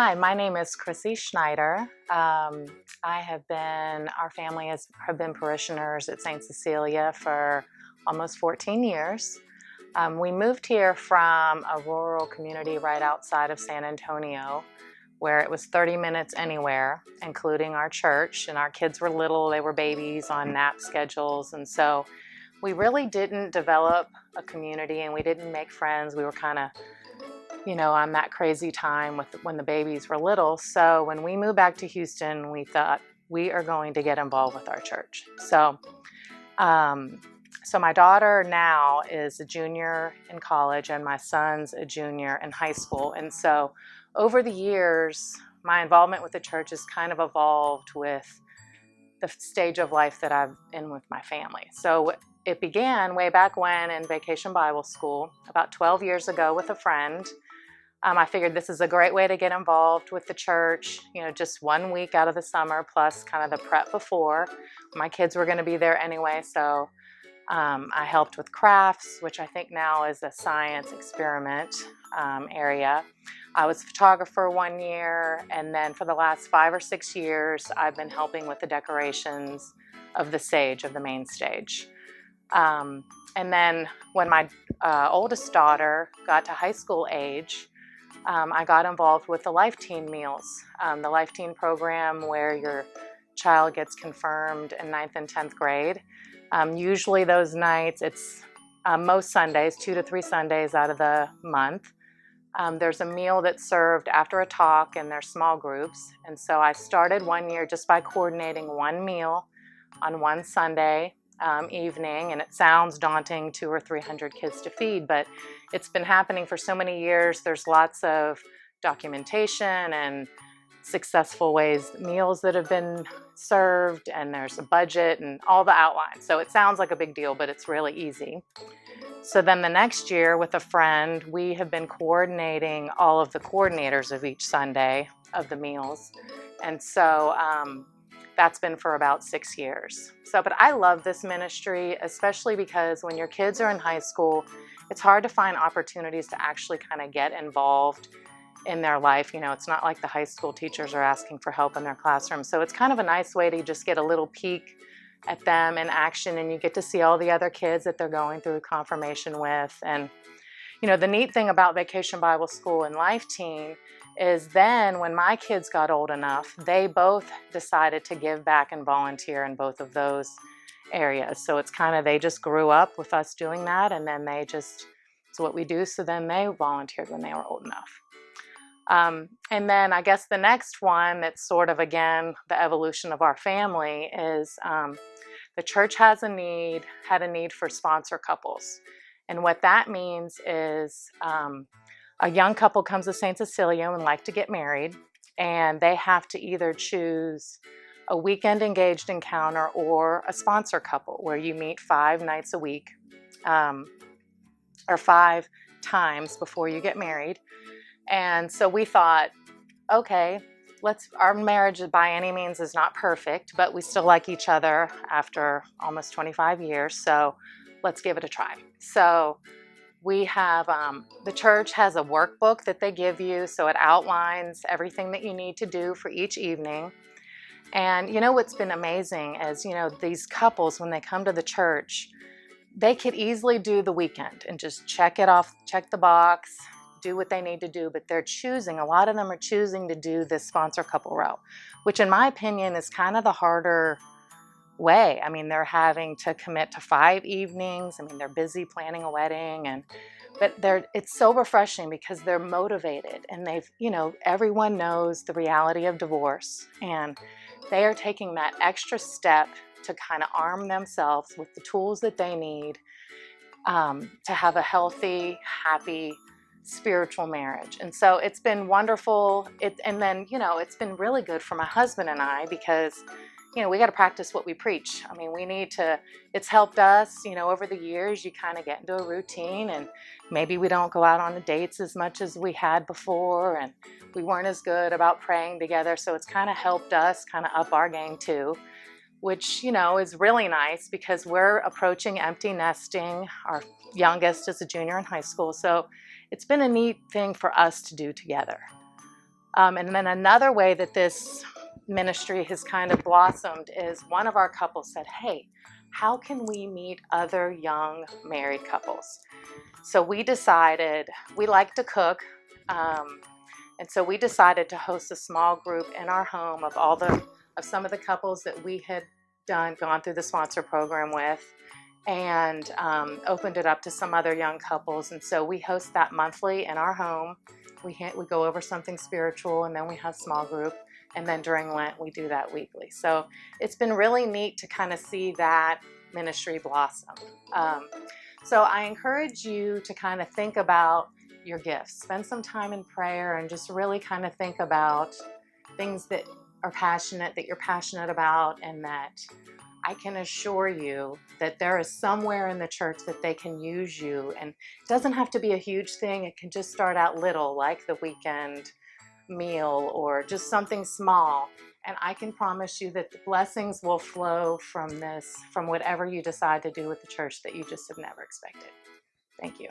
Hi, my name is Chrissy Schneider. Our family have been parishioners at St. Cecilia for almost 14 years. We moved here from a rural community right outside of San Antonio, where it was 30 minutes anywhere, including our church, and our kids were little, they were babies on nap schedules, and so we really didn't develop a community and we didn't make friends. We were kind of on that crazy time when the babies were little. So when we moved back to Houston, we thought we are going to get involved with our church. So my daughter now is a junior in college and my son's a junior in high school. And so over the years, my involvement with the church has kind of evolved with the stage of life that I'm in with my family. So it began way back when in Vacation Bible School, about 12 years ago with a friend. I figured this is a great way to get involved with the church, just 1 week out of the summer plus kind of the prep before. My kids were going to be there anyway, so I helped with crafts, which I think now is a science experiment area. I was a photographer 1 year, and then for the last 5 or 6 years, I've been helping with the decorations of the stage, of the main stage. And then when my oldest daughter got to high school age, I got involved with the Life Teen meals, the Life Teen program where your child gets confirmed in 9th and 10th grade. Usually those nights, it's most Sundays, 2 to 3 Sundays out of the month. There's a meal that's served after a talk and they're small groups. And so I started 1 year just by coordinating one meal on one Sunday evening, and it sounds daunting, 200 or 300 kids to feed, but it's been happening for so many years. There's lots of documentation and successful meals that have been served, and there's a budget and all the outlines. So it sounds like a big deal, but it's really easy. So then the next year with a friend, we have been coordinating all of the coordinators of each Sunday of the meals. And so that's been for about 6 years. But I love this ministry, especially because when your kids are in high school, it's hard to find opportunities to actually kind of get involved in their life. It's not like the high school teachers are asking for help in their classroom. So it's kind of a nice way to just get a little peek at them in action, and you get to see all the other kids that they're going through confirmation with. And the neat thing about Vacation Bible School and Life Teen is then when my kids got old enough, they both decided to give back and volunteer in both of those areas. So it's kind of, they just grew up with us doing that, and then it's what we do. So then they volunteered when they were old enough. And then I guess the next one that's sort of, again, the evolution of our family is the church had a need for sponsor couples. And what that means is a young couple comes to St. Cecilia and would like to get married, and they have to either choose a weekend engaged encounter or a sponsor couple where you meet 5 nights a week or 5 times before you get married. And so we thought, okay, our marriage by any means is not perfect, but we still like each other after almost 25 years, so let's give it a try. So we have, the church has a workbook that they give you, so it outlines everything that you need to do for each evening. And what's been amazing is, these couples, when they come to the church, they could easily do the weekend and just check it off, check the box, do what they need to do, but a lot of them are choosing to do this sponsor couple route, which in my opinion is kind of the harder way. I mean, they're having to commit to 5 evenings. I mean, they're busy planning a wedding, but it's so refreshing because they're motivated, and everyone knows the reality of divorce, and they are taking that extra step to kind of arm themselves with the tools that they need to have a healthy, happy, spiritual marriage. And so it's been wonderful. And then, it's been really good for my husband and I because we got to practice what we preach. I mean, it's helped us, over the years. You kind of get into a routine, and maybe we don't go out on the dates as much as we had before, and we weren't as good about praying together. So it's kind of helped us kind of up our game too, which, is really nice because we're approaching empty nesting. Our youngest is a junior in high school. So it's been a neat thing for us to do together. And then another way that this ministry has kind of blossomed is one of our couples said, hey, how can we meet other young married couples? So we decided, we like to cook, and so we decided to host a small group in our home of some of the couples that we had gone through the sponsor program with, and opened it up to some other young couples. And so we host that monthly in our home. We go over something spiritual, and then we have small group. And then during Lent, we do that weekly. So it's been really neat to kind of see that ministry blossom. So I encourage you to kind of think about your gifts. Spend some time in prayer and just really kind of think about things that you're passionate about, and that I can assure you that there is somewhere in the church that they can use you. And it doesn't have to be a huge thing. It can just start out little, like the weekend meal or just something small. And I can promise you that the blessings will flow from this, from whatever you decide to do with the church that you just have never expected. Thank you.